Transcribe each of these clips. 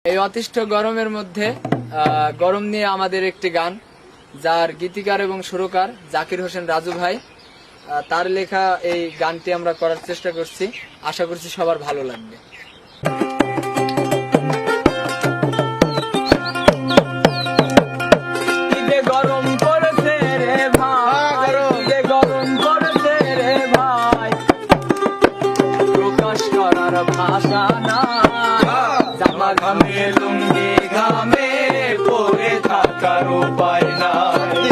এই অতিষ্ঠ গরমের মধ্যে গরম নিয়ে আমাদের একটি গান, যার গীতিকার এবং সুরকার জাকির হোসেন রাজু ভাই, তার লেখা এই গানটি আমরা করার চেষ্টা করছি। আশা করছি সবার ভালো লাগবে। গরম পড়েছে রে ভাই, গরম পড়েছে রে ভাই, প্রকাশ করার ভাষা না, জামা ঘামে লুঙ্গি ঘামে পরে থাকার উপায় নাই,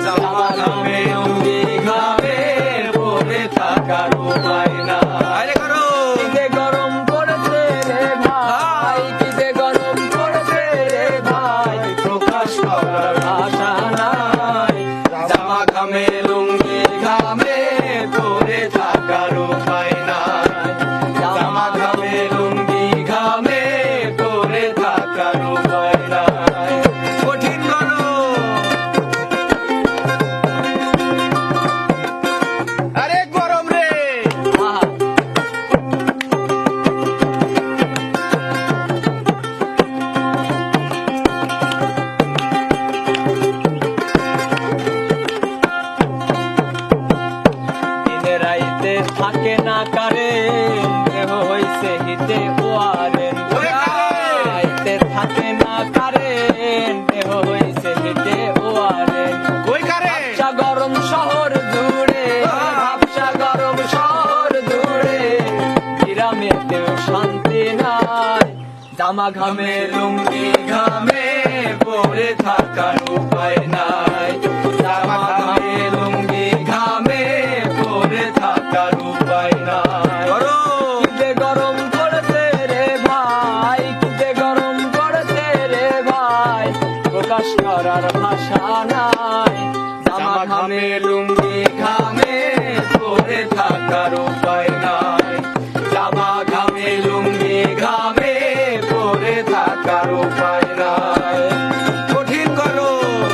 জামা ঘামে লুঙ্গি ঘামে পরে থাকার উপায় নাই। গরম পড়েছে রে ভাই, কিসে গরম পড়েছে রে ভাই, প্রকাশ করার ভাষা নাই, জামা ঘামে লুঙ্গি ঘামে পরে থাকার উপায় নাই, জামা ঘামে লুঙ্গি ঘামে পরে থাকার উপায় নাই। কঠিন আরে গরম রে, দিনে রাইতে থাকে না কারে, দেহ হইছে হিতে ওয়ারেন, রাইতে থাকে না কারে, দেহ হইছে হিতে ওয়ারেন। ভাবসা গরম শহর জুড়ে, ভাবসা গরম শহর জুড়ে, গ্রামেতেও শান্তি নাই, জামা ঘামে লুঙ্গি ঘামে পরে থাকার উপায় নাই, জামা ঘামে লুঙ্গি ঘামে পরে থাকার উপায় নাই। কিসে গরম পড়েছে রে ভাই, কিসে গরম পড়েছে রে ভাই, প্রকাশ করার ভাষা নাই, জামা ঘামে লুঙ্গি ঘামে পরে থাকার উপায় নাই, জামা ঘামে লুঙ্গি ঘামে পরে থাকার উপায় নাই। কঠিন গরম,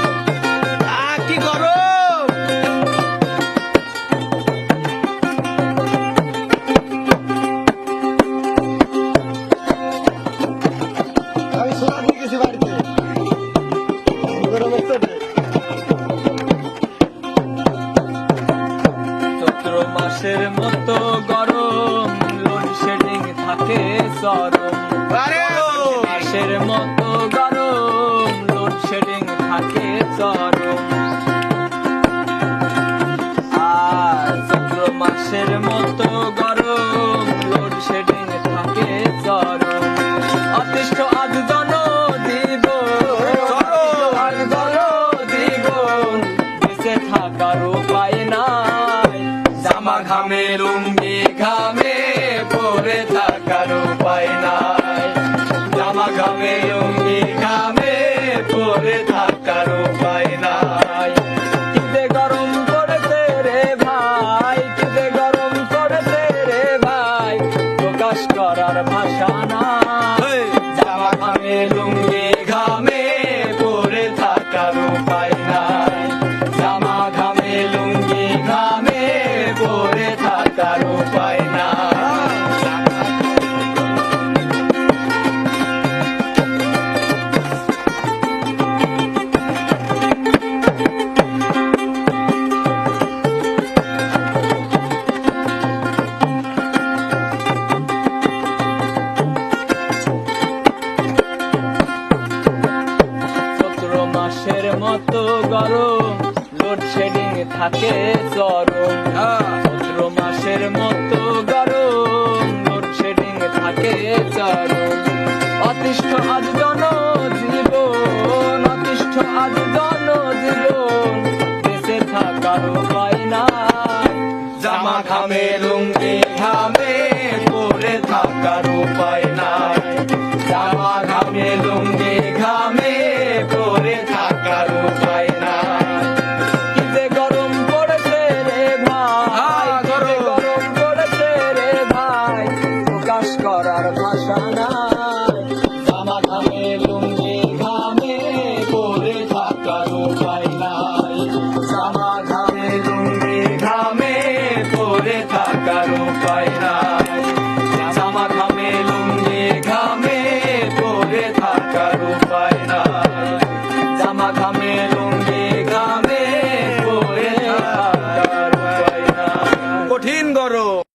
কি গরম। আমি সোনা দিয়ে গেছি বাড়িতে, গরম হচ্ছে। চৈত্র মাসের মতো গরম, লোডশেডিং থাকে চরম, মাসের মতো গরম, লোডশেডিং থাকে চরম, আর চৈত্র মাসের মতো গরম, লোডশেডিং থাকে চরম। অতিষ্ঠ আজ জন দিব, আজ জন দিব, বেঁচে থাকার উপায় নাই, জামা ঘামে লুঙ্গি ঘামে পরে থাকার উপায় নাই, জামা ঘামে লুঙ্গি ঘামে পরে থাকার উপায় নাই। কিসে গরম পড়েছে রে ভাই, কিসে গরম পড়েছে রে ভাই, প্রকাশ করার ভাষা নাই, জামা ঘামে লুঙ্গি ঘামে পরে থাকার উপায় নাই, জামা ঘামে লুঙ্গি ঘামে পরে থাকার উপায় নাই। চৈত্র মাসের মতো গরম, লোডশেডিং থাকে চরম, চৈত্র মাসের মতো গরম, লোডশেডিং থাকে চরম। অতিষ্ঠ আজ জন জীবন, অতিষ্ঠ আজ জন জীবন, বেঁচে থাকার উপায় নাই, জামা ঘামে লুঙ্গি ঘামে পরে থাকার উপায় নাই, জামা ঘামে লুঙ্গি ঘামে পরে থাকার উপায় নাই। কিসে গরম পড়েছে রে ভাই, কিসে গরম পড়েছে রে ভাই, প্রকাশ করার ভাষা নাই, জামা ঘামে লুঙ্গি ঘামে পরে থাকার উপায় নাই, জামা ঘামে লুঙ্গি ঘামে পরে থাকার উপায় নাই, জামা ঘামে লুঙ্গি ঘামে পরে থাকার থাকার উপায় নাই, জামা ঘামে লুঙ্গি ঘামে পরে থাকার উপায় নাই। কঠিন গরম।